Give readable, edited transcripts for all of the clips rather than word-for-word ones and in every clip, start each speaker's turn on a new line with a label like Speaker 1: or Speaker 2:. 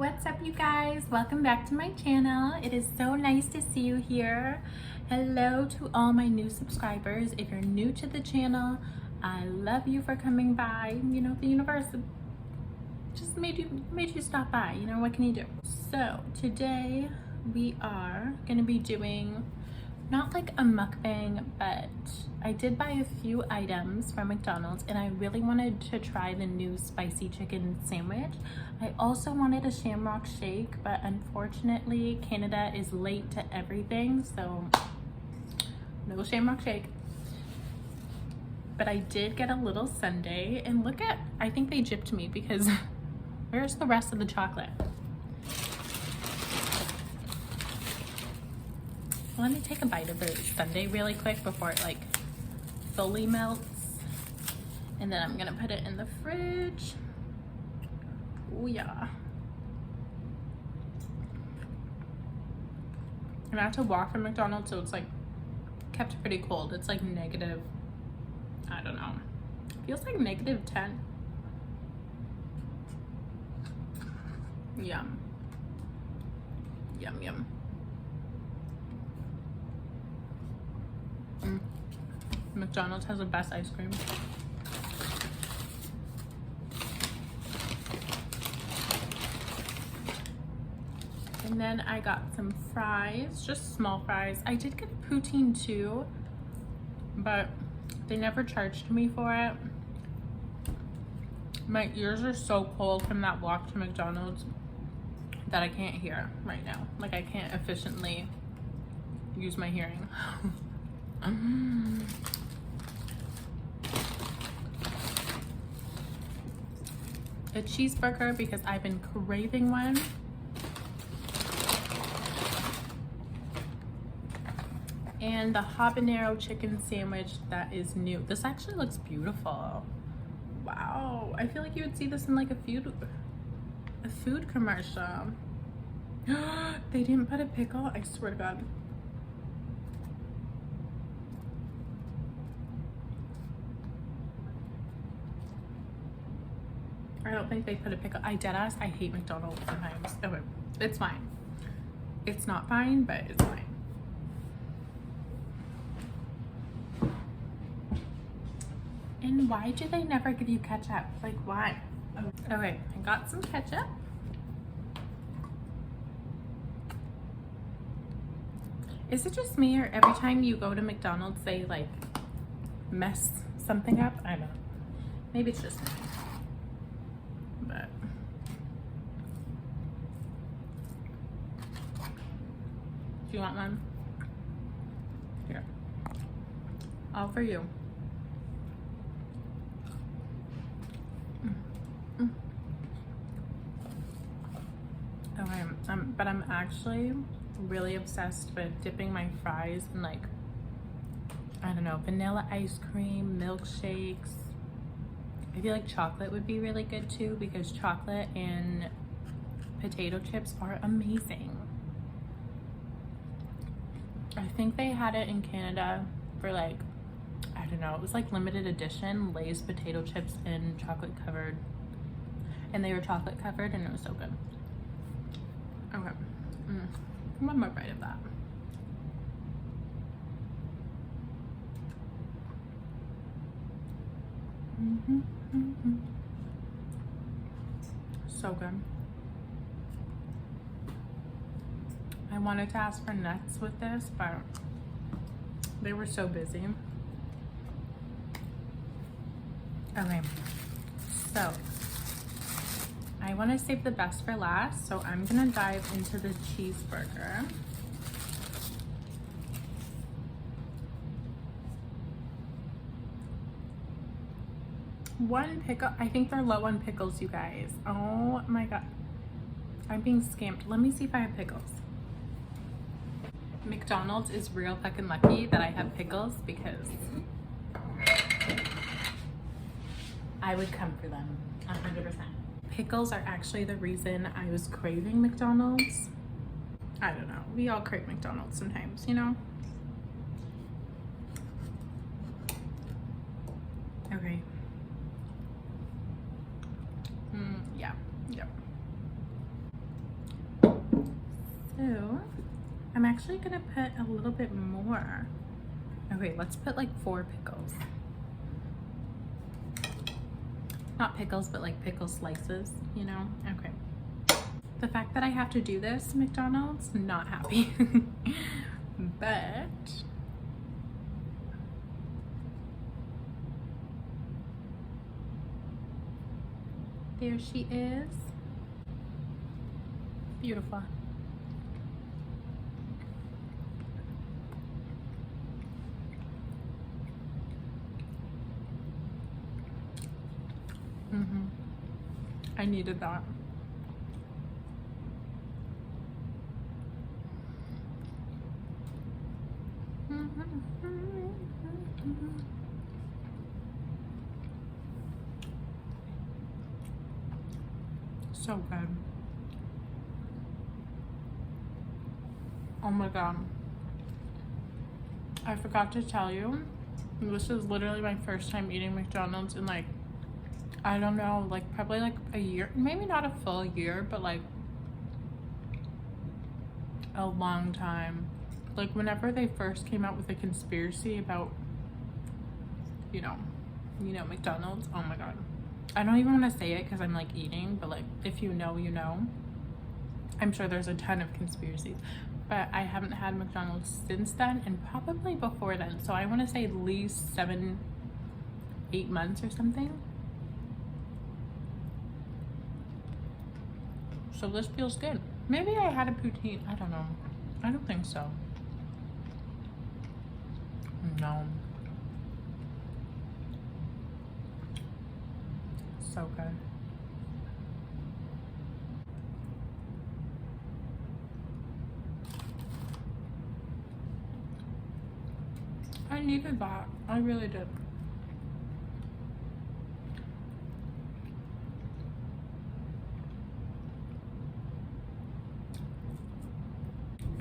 Speaker 1: What's up, you guys? Welcome back to my channel. It is so nice to see you here. Hello to all my new subscribers. If you're new to the channel, I love you for coming by. You know, the universe just made you stop by. You know, what can you do? So today we are gonna be doing not like a mukbang, but I did buy a few items from McDonald's and I really wanted to try the new spicy chicken sandwich. I also wanted a shamrock shake, but unfortunately Canada is late to everything, so no shamrock shake. But I did get a little sundae, and look at, I think they gypped me because where's the rest of the chocolate? Let me take a bite of the sundae really quick before it like fully melts, and then I'm gonna put it in the fridge. Oh yeah. And I had to walk from McDonald's, so it's like kept pretty cold. It's like negative, I don't know, feels like negative 10. Yum. Yum yum. McDonald's has the best ice cream. And then I got some fries, just small fries. I did get a poutine too, but they never charged me for it. My ears are so cold from that walk to McDonald's that I can't hear right now. Like, I can't efficiently use my hearing. A cheeseburger because I've been craving one. And the habanero chicken sandwich that is new. This actually looks beautiful. Wow, I feel like you would see this in like a food commercial. They didn't put a pickle, I swear to God. I don't think they put a pickle. I deadass, I hate McDonald's sometimes. Okay, it's fine. It's not fine, but it's fine. And why do they never give you ketchup? Like, why? Okay, I got some ketchup. Is it just me, or every time you go to McDonald's they like mess something up? I don't know. Maybe it's just me. But do you want one? Here, all for you. Okay, but I'm actually really obsessed with dipping my fries in, like, I don't know, vanilla ice cream, milkshakes. I feel like chocolate would be really good too, because chocolate and potato chips are amazing. I think they had it in Canada for like, I don't know, it was like limited edition Lay's potato chips in chocolate covered, and they were chocolate covered, and it was so good. Okay, one more bite of that. So good. I wanted to ask for nuts with this, but they were so busy. Okay, so I want to save the best for last, so I'm gonna dive into the cheeseburger. One pickle, I think they're low on pickles, you guys. Oh my God, I'm being scammed. Let me see if I have pickles. McDonald's is real fucking lucky that I have pickles, because I would come for them 100%. Pickles are actually the reason I was craving McDonald's. I don't know, we all crave McDonald's sometimes, you know? Okay. Yeah. So I'm actually gonna put a little bit more. Okay, let's put like 4 pickles. Not pickles, but like pickle slices, you know? Okay. The fact that I have to do this, McDonald's, not happy. But there she is. Beautiful. I needed that. So good. Oh my god. I forgot to tell you, this is literally my first time eating McDonald's in like, I don't know, like probably like a year, maybe not a full year, but like a long time. Like whenever they first came out with the conspiracy about, you know, McDonald's, oh my god. I don't even want to say it because I'm like eating, but like if you know, you know. I'm sure there's a ton of conspiracies, but I haven't had McDonald's since then and probably before then. So I want to say at least 7-8 months or something. So this feels good. Maybe I had a poutine. I don't know. I don't think so. No. So good. I needed that. I really did.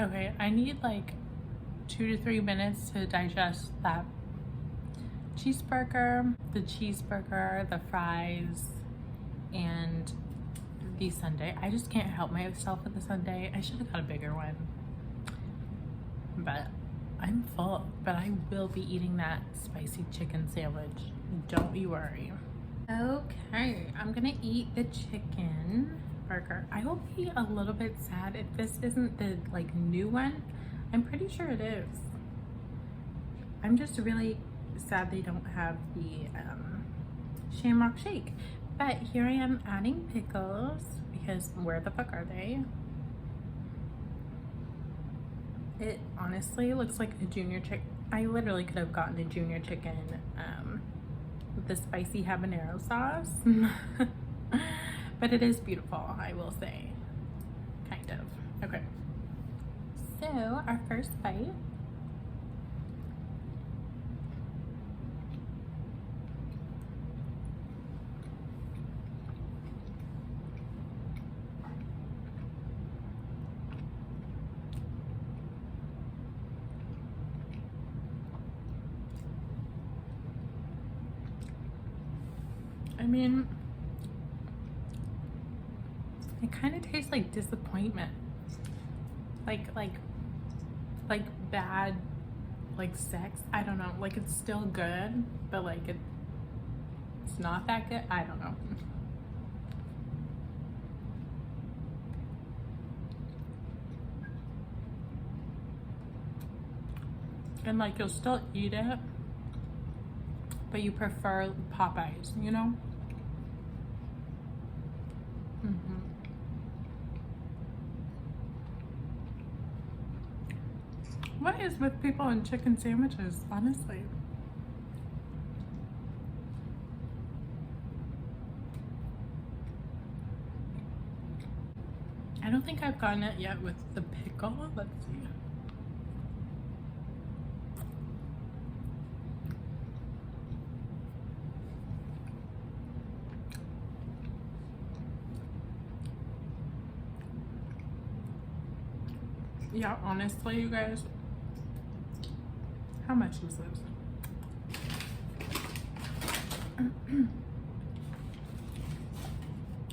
Speaker 1: Okay, I need like 2 to 3 minutes to digest that cheeseburger, the fries, and the sundae. I just can't help myself with the sundae. I should have got a bigger one. But I'm full. But I will be eating that spicy chicken sandwich. Don't you worry. Okay, I'm gonna eat the chicken burger. I will be a little bit sad if this isn't the like new one. I'm pretty sure it is. I'm just really sad they don't have the shamrock shake. But here I am adding pickles because where the fuck are they? It honestly looks like a junior chicken. I literally could have gotten a junior chicken with the spicy habanero sauce. But it is beautiful, I will say. Kind of. Okay. So, our first bite. I mean, it kind of tastes like disappointment, like bad, like sex. I don't know. Like it's still good, but like it's not that good. I don't know. And like you'll still eat it, but you prefer Popeyes, you know? What is with people and chicken sandwiches, honestly? I don't think I've gotten it yet with the pickle. Let's see. Yeah, honestly, you guys, how much is this?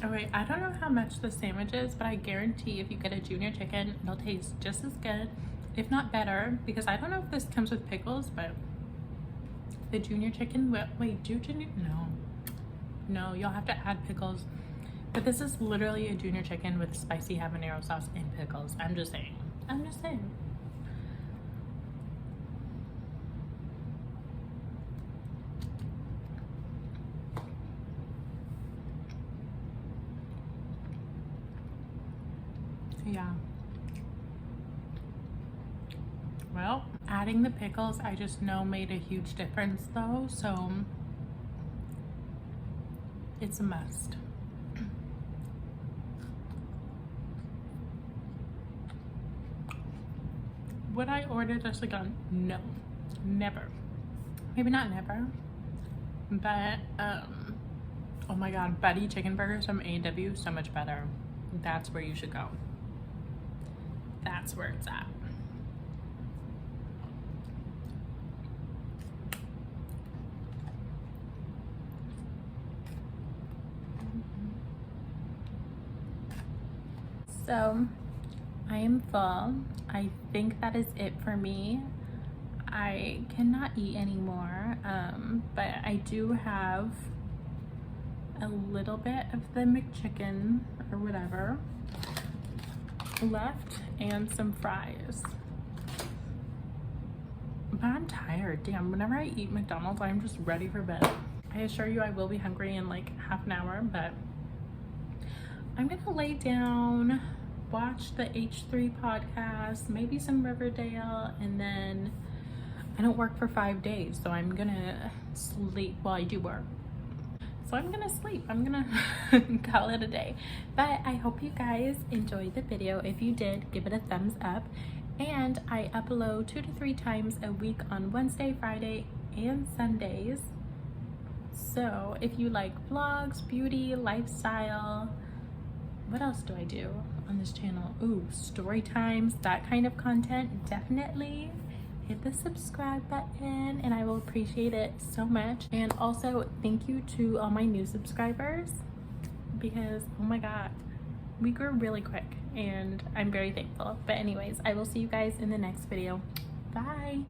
Speaker 1: Okay, I don't know how much the sandwich is, but I guarantee if you get a junior chicken, it'll taste just as good, if not better, because I don't know if this comes with pickles, but the junior chicken, wait, no, you'll have to add pickles. But this is literally a junior chicken with spicy habanero sauce and pickles. I'm just saying. Yeah. Well, adding the pickles, I just know made a huge difference though, so it's a must. Would I order this again? No, never. Maybe not never, but oh my god, Buddy chicken burgers from A&W, so much better. That's where you should go. That's where it's at. So I am full. I think that is it for me. I cannot eat anymore, but I do have a little bit of the McChicken or whatever left and some fries. But I'm tired. Damn, whenever I eat McDonald's, I'm just ready for bed. I assure you I will be hungry in like half an hour, but I'm gonna lay down, watch the H3 podcast, maybe some Riverdale, and then I don't work for 5 days, so I'm gonna sleep. Well, I do work, so I'm gonna sleep. I'm gonna call it a day. But I hope you guys enjoyed the video. If you did, give it a thumbs up. And I upload 2 to 3 times a week on Wednesday, Friday, and Sundays. So if you like vlogs, beauty, lifestyle, what else do I do on this channel? Ooh, story times, that kind of content, definitely hit the subscribe button and I will appreciate it so much. And also thank you to all my new subscribers, because oh my god, we grew really quick and I'm very thankful. But anyways, I will see you guys in the next video. Bye.